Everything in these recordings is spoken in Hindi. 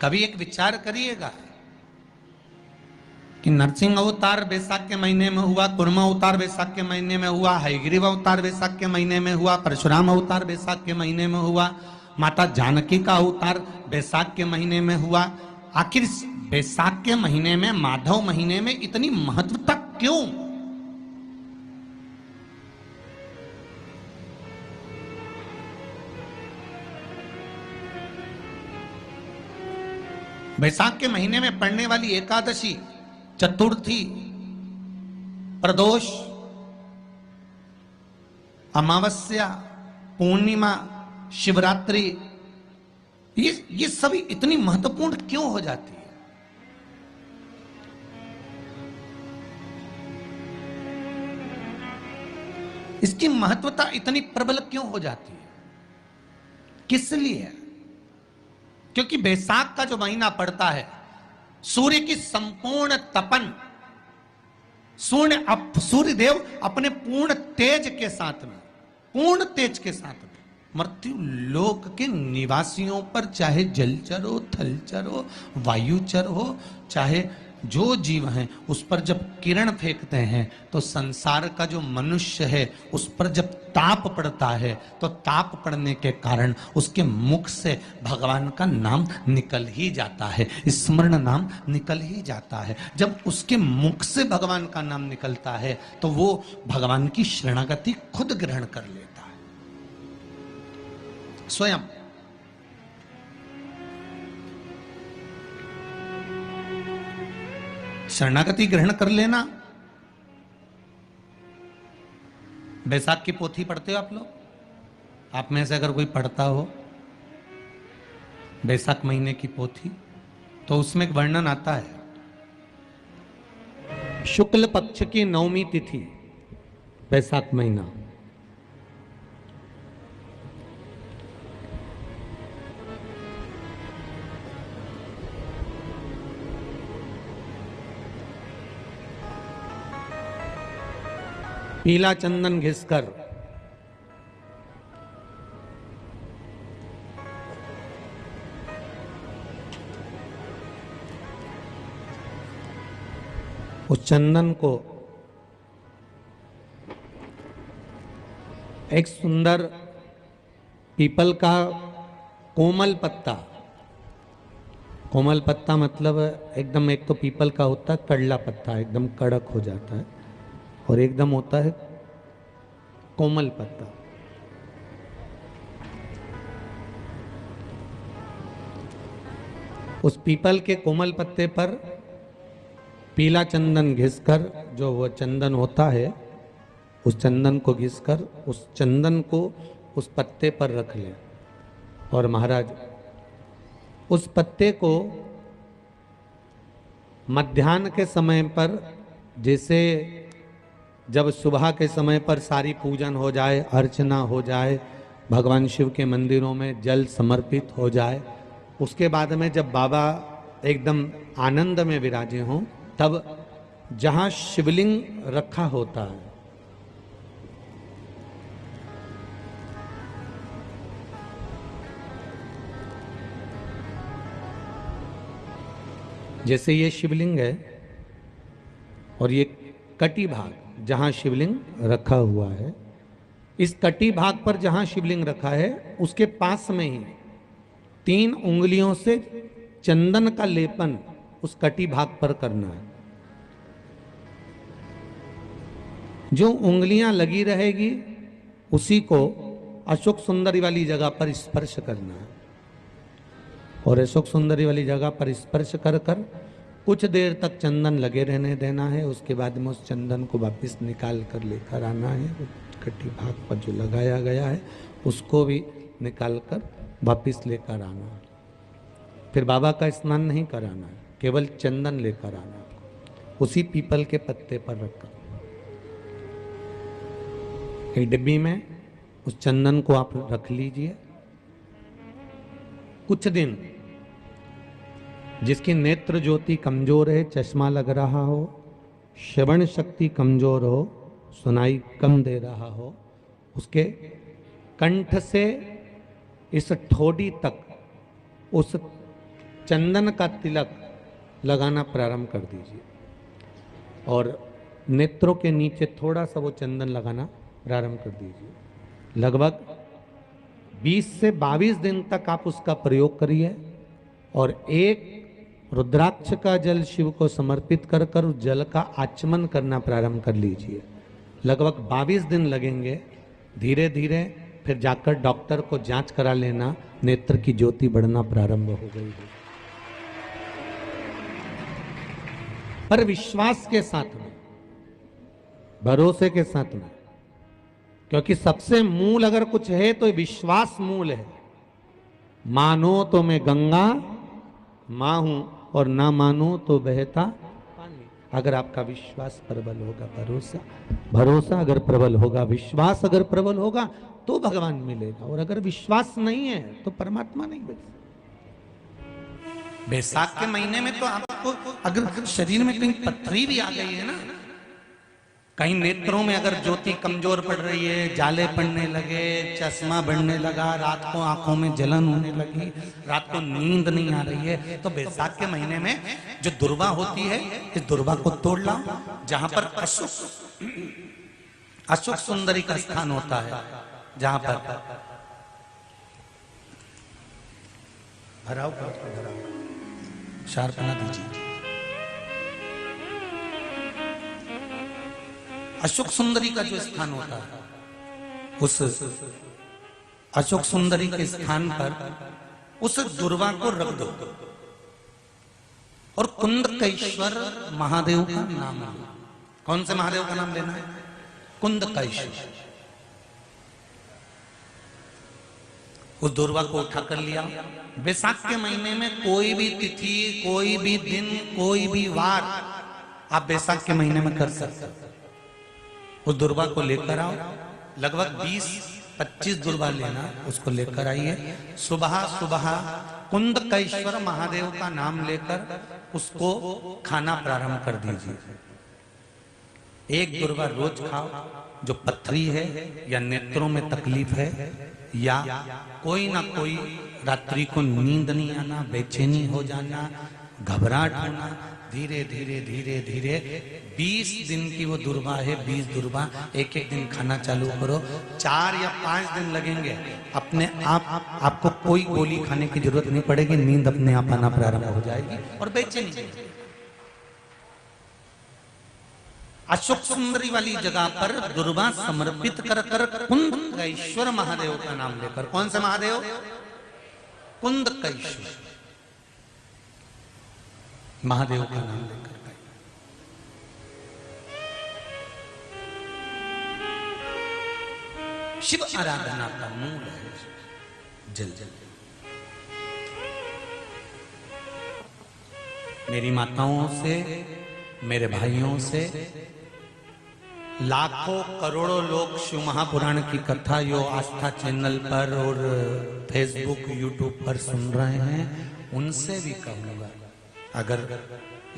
कभी एक विचार करिएगा कि नरसिंह अवतार बैसाख के महीने में हुआ, कुर्मा अवतार बैसाख के महीने में हुआ, हयग्रीव अवतार बैसाख के महीने में हुआ, परशुराम अवतार बैसाख के महीने में हुआ, माता जानकी का अवतार बैसाख के महीने में हुआ। आखिर बैसाख के महीने में, माधव महीने में इतनी महत्वता क्यों? बैसाख के महीने में पड़ने वाली एकादशी, चतुर्थी, प्रदोष, अमावस्या, पूर्णिमा, शिवरात्रि, ये सभी इतनी महत्वपूर्ण क्यों हो जाती है? इसकी महत्वता इतनी प्रबल क्यों हो जाती है? किस लिए? क्योंकि बैसाख का जो महीना पड़ता है, सूर्य की संपूर्ण तपन, सूर्य देव अपने पूर्ण तेज के साथ में, पूर्ण तेज के साथ में मृत्यु लोक के निवासियों पर, चाहे जलचर हो, थलचर हो, वायुचर हो, चाहे जो जीव हैं, उस पर जब किरण फेंकते हैं तो संसार का जो मनुष्य है उस पर जब ताप पड़ता है तो ताप पड़ने के कारण उसके मुख से भगवान का नाम निकल ही जाता है, स्मरण नाम निकल ही जाता है। जब उसके मुख से भगवान का नाम निकलता है तो वो भगवान की शरणागति खुद ग्रहण कर लेता है स्वयं। शरणागति ग्रहण कर लेना। बैसाख की पोथी पढ़ते हो आप लोग? आप में से अगर कोई पढ़ता हो बैसाख महीने की पोथी, तो उसमें एक वर्णन आता है, शुक्ल पक्ष की 9वीं तिथि, बैसाख महीना, पीला चंदन घिसकर उस चंदन को एक सुंदर पीपल का कोमल पत्ता, कोमल पत्ता मतलब एकदम, एक तो पीपल का होता है कड़ला पत्ता, एकदम कड़क हो जाता है, और एकदम होता है कोमल पत्ता। उस पीपल के कोमल पत्ते पर पीला चंदन घिसकर, जो वो चंदन होता है, उस चंदन को घिसकर उस चंदन को उस पत्ते पर रख ले। और महाराज उस पत्ते को मध्याह्न के समय पर, जैसे जब सुबह के समय पर सारी पूजन हो जाए, अर्चना हो जाए, भगवान शिव के मंदिरों में जल समर्पित हो जाए, उसके बाद में जब बाबा एकदम आनंद में विराजे हों, तब जहां शिवलिंग रखा होता है, जैसे ये शिवलिंग है और ये कटी भाग जहां शिवलिंग रखा हुआ है, इस कटी भाग पर जहां शिवलिंग रखा है उसके पास में ही 3 उंगलियों से चंदन का लेपन उस कटी भाग पर करना है। जो उंगलियां लगी रहेगी उसी को अशोक सुंदरी वाली जगह पर स्पर्श करना है, और अशोक सुंदरी वाली जगह पर स्पर्श कर कर कुछ देर तक चंदन लगे रहने देना है। उसके बाद में उस चंदन को वापस निकाल कर लेकर आना है। कटी भाग पर जो लगाया गया है उसको भी निकाल कर वापस लेकर आना है। फिर बाबा का स्नान नहीं कराना है, केवल चंदन लेकर आना है, उसी पीपल के पत्ते पर रखकर। एक डिब्बी में उस चंदन को आप रख लीजिए। कुछ दिन जिसकी नेत्र ज्योति कमजोर है, चश्मा लग रहा हो, श्रवण शक्ति कमजोर हो, सुनाई कम दे रहा हो, उसके कंठ से इस ठोड़ी तक उस चंदन का तिलक लगाना प्रारंभ कर दीजिए और नेत्रों के नीचे थोड़ा सा वो चंदन लगाना प्रारंभ कर दीजिए। लगभग 20 से 22 दिन तक आप उसका प्रयोग करिए और एक रुद्राक्ष का जल शिव को समर्पित कर कर उस जल का आचमन करना प्रारंभ कर लीजिए। लगभग 22 दिन लगेंगे। धीरे धीरे फिर जाकर डॉक्टर को जांच करा लेना, नेत्र की ज्योति बढ़ना प्रारंभ हो गई है। पर विश्वास के साथ में, भरोसे के साथ में, क्योंकि सबसे मूल अगर कुछ है तो विश्वास मूल है। मानो तो मैं गंगा मां हूं और ना मानो तो बहता पानी। अगर आपका विश्वास प्रबल होगा, भरोसा अगर प्रबल होगा, विश्वास अगर प्रबल होगा तो भगवान मिलेगा, और अगर विश्वास नहीं है तो परमात्मा नहीं मिलेगा। बैसाख के महीने में तो आपको अगर शरीर में कहीं पथरी भी आ गई है ना, कहीं नेत्रों में अगर ज्योति कमजोर पड़ रही है, जाले पड़ने लगे, चश्मा बढ़ने लगा, रात को आंखों में जलन होने लगी, रात को नींद नहीं आ रही है, तो बैसाख के महीने में जो दुर्वा होती है, इस दुर्वा को तोड़ लाओ। जहां पर अशोक सुंदरी का स्थान होता है, जहां पर भराव शार्पना दीजिए। अशोक सुंदरी का जो स्थान होता है, उस अशोक सुंदरी के स्थान पर उस दुर्वा को रख दो और कुंदकेश्वर महादेव का नाम लो। कौन से महादेव का नाम लेना है? कुंदकेश्वर। उस दुर्वा को उठा कर लिया। बैसाख के महीने में कोई भी तिथि, कोई भी दिन, कोई भी वार आप बैसाख के महीने में कर सकते। उस दुर्वा को लेकर आओ, लगभग 20-25 दुर्वा लेना, उसको लेकर आइए। सुबह सुबह कुंदकेश्वर महादेव का नाम लेकर उसको खाना प्रारंभ कर दीजिए। एक दुर्वा रोज खाओ। जो पथरी है या नेत्रों में तकलीफ है या कोई ना कोई रात्रि को नींद नहीं आना, बेचैनी हो जाना, घबराहट होना, धीरे धीरे धीरे धीरे 20 दिन की वो दुर्वा है, 20 दुर्वा एक एक दिन खाना चालू करो। 4 या 5 दिन लगेंगे, अपने आप आपको कोई गोली खाने की जरूरत नहीं पड़ेगी, नींद अपने आप आना प्रारंभ हो जाएगी और बेचैनी। अशोक सुंदरी वाली जगह पर दुर्वा समर्पित कर कर कुंदकेश्वर महादेव का नाम लेकर, कौन से महादेव? कुंदकेश्वर महादेव का नाम लेकर शिव आराधना का मूल है जल। मेरी माताओं से, मेरे भाइयों से, लाखों करोड़ों लोग शिव महापुराण की कथा यो आस्था चैनल पर और फेसबुक यूट्यूब पर सुन रहे हैं, उनसे भी कहूंगा, अगर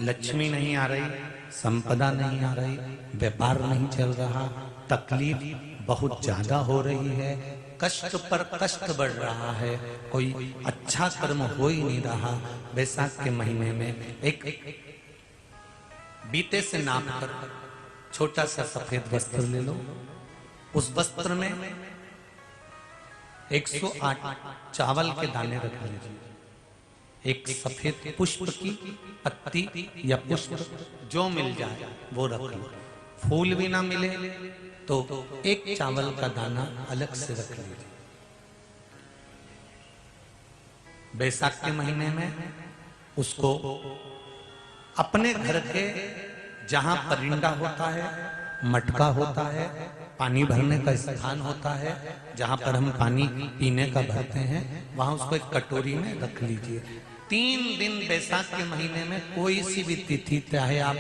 लक्ष्मी नहीं आ रही, संपदा नहीं आ रही, व्यापार नहीं चल रहा, तकलीफ बहुत ज्यादा हो रही है, कष्ट पर कष्ट बढ़ रहा है, कोई अच्छा कर्म हो ही नहीं रहा, बैसाख के महीने में एक बीते से नाप कर छोटा सा सफेद वस्त्र ले लो। उस वस्त्र में 108 चावल के दाने रख लीजिए। एक सफेद पुष्प की पत्ती या पुष्प जो मिल जाए वो रख लो। फूल भी ना मिले तो एक चावल का दाना अलग से रख लीजिए। बैसाख के महीने में उसको अपने घर के जहां परिंदा होता है, मटका होता है, पानी भरने का स्थान होता है, जहां पर हम पानी पीने का भरते हैं, वहां उसको एक कटोरी में रख लीजिए। 3 दिन बैसाख के महीने में कोई सी भी तिथि, चाहे आप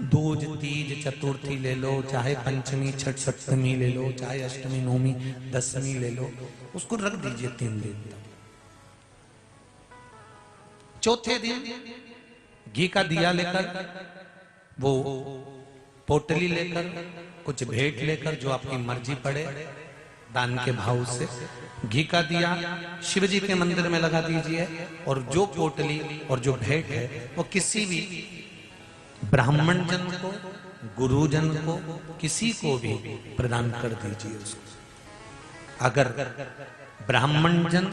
दूज, तीज, चतुर्थी ले लो, चाहे पंचमी, छठ, सप्तमी ले लो, चाहे अष्टमी, नवमी, दशमी ले लो, उसको रख दीजिए 3 दिन तक। चौथे दिन घी का दिया लेकर, वो पोटली लेकर, कुछ भेंट लेकर, जो आपकी मर्जी पड़े, दान के भाव से घी का दिया शिव जी के मंदिर में लगा दीजिए, और जो पोटली और जो भेंट है वो किसी भी ब्राह्मण जन को, गुरुजन को, किसी को भी प्रदान कर दीजिए उसको। अगर ब्राह्मण जन,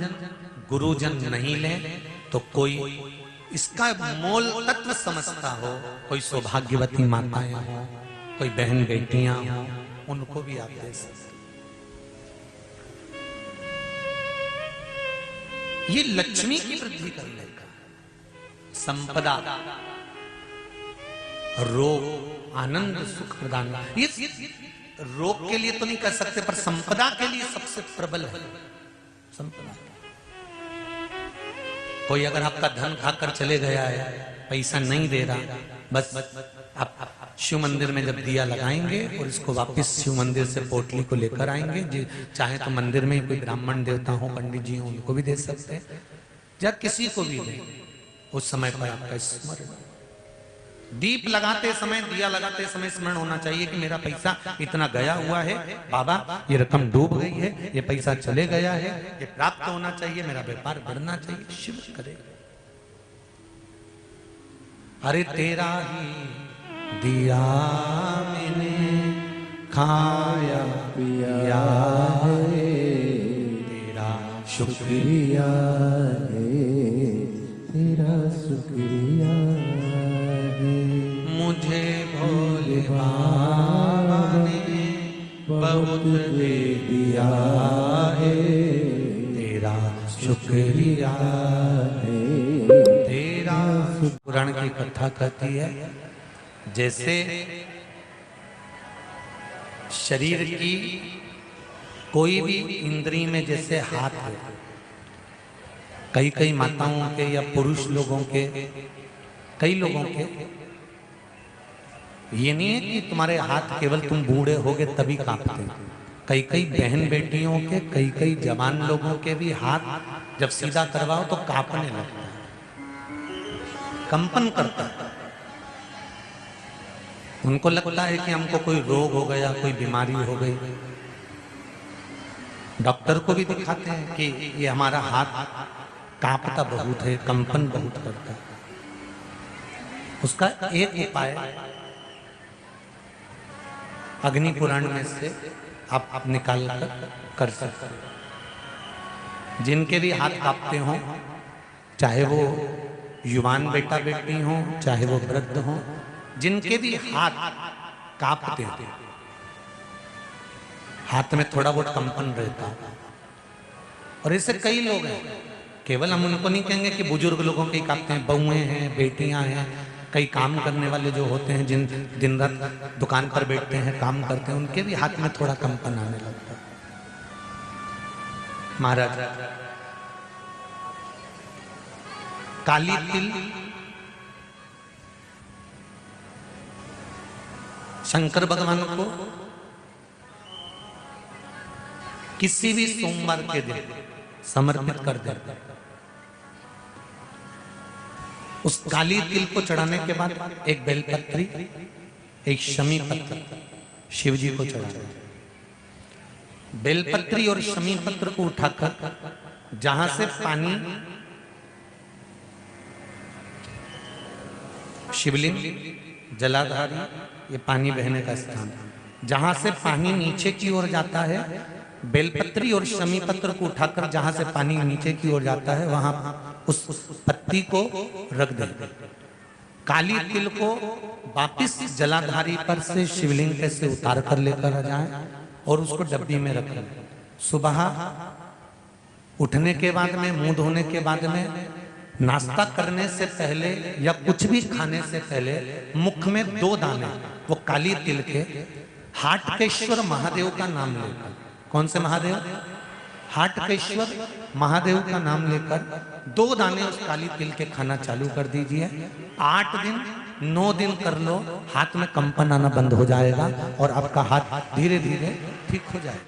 गुरुजन नहीं ले तो कोई इसका मोल तत्व समझता हो, कोई सौभाग्यवती माताएं हो, कोई बहन बेटियां हो, उनको भी आप दे सकते। ये लक्ष्मी की वृद्धि करने का, संपदा, रोग, आनंद, सुख प्रदान। ये रोग के लिए तो नहीं कर सकते, पर संपदा के लिए सबसे प्रबल है संपदा। कोई अगर आपका धन खाकर चले गया है, पैसा नहीं दे रहा, बस आप शिव मंदिर में जब दिया लगाएंगे और इसको वापस शिव मंदिर से पोटली को लेकर आएंगे, चाहे तो मंदिर में कोई ब्राह्मण देवता हो, पंडित जी हो, उनको भी दे सकते हैं, या किसी को भी दे। उस समय पर आपका स्मरण, दीप लगाते समय, दिया लगाते समय स्मरण होना चाहिए कि मेरा पैसा इतना गया हुआ है, बाबा ये रकम डूब गई है, ये पैसा चले गया है, ये प्राप्त होना चाहिए, मेरा व्यापार बढ़ना चाहिए। शिव करे, अरे तेरा ही दिया मैंने खाया पिया है, तेरा शुक्रिया है, तेरा शुक्रिया है, मुझे भोले बाबा ने बहुत दे दिया है, तेरा शुक्रिया है, तेरा। पुराण की कथा कहती है, जैसे शरीर की कोई भी इंद्रिय में जैसे हाथ है, कई कई माताओं के या पुरुष लोगों के, कई लोगों के, ये नहीं है कि तुम्हारे हाथ केवल तुम बूढ़े होगे तभी कांपते। कई कई बहन बेटियों के, कई कई जवान लोगों के भी हाथ जब सीधा करवाओ तो कांपने लगता है, कंपन करता है। उनको लगता है कि हमको कोई रोग हो गया, कोई बीमारी हो गई। डॉक्टर को भी दिखाते हैं कि ये हमारा हाथ कांपता बहुत है, कंपन बहुत करता है। उसका एक उपाय अग्नि पुराण में से आप निकाल कर सकते हैं। जिनके भी हाथ कांपते हो, चाहे वो युवान बेटा बेटी हो, चाहे वो वृद्ध हो, जिनके भी हाथ कांपते हैं, हाथ में थोड़ा बहुत कंपन रहता है, और ऐसे कई लोग हैं, केवल हम उनको नहीं कहेंगे कि बुजुर्ग लोगों के कांपते हैं, बहुएं हैं, बेटियां हैं, कई काम करने वाले जो होते हैं, जिन दिन रात दुकान पर बैठते हैं, काम करते हैं, उनके भी हाथ में थोड़ा कंपन आने लगता है। महाराज काली तिल शंकर भगवान को किसी भी सोमवार के दिन समर्पित कर देते हैं। उस काली तिल को चढ़ाने के बाद एक बेलपत्री, एक शमी पत्र शिव जी को चढ़ाना। बेलपत्री और शमी पत्र को उठाकर जहां से पानी, शिवलिंग, जलाधारी, ये पानी बहने का स्थान, जहां से पानी नीचे की ओर जाता है, बेलपत्री और शमी पत्र को उठाकर जहां से पानी नीचे की ओर जाता है, वहां उस पत्ती को रख देते। काली तिल को वापिस जलाधारी पर से शिवलिंग से उतार कर लेकर आ जाए और उसको डब्बी में रख लें। सुबह उठने के बाद में, मुंह धोने के बाद में, नाश्ता करने से पहले या कुछ भी खाने से पहले मुख में 2 दाने वो काली तिल के हाटकेश्वर महादेव का नाम लेकर, कौन से महादेव? हाटकेश्वर महादेव का नाम लेकर 2 दाने उस काली तिल के खाना चालू कर दीजिए। 8 दिन 9 दिन कर लो, हाथ में कंपन आना बंद हो जाएगा और आपका हाथ धीरे धीरे ठीक हो जाएगा।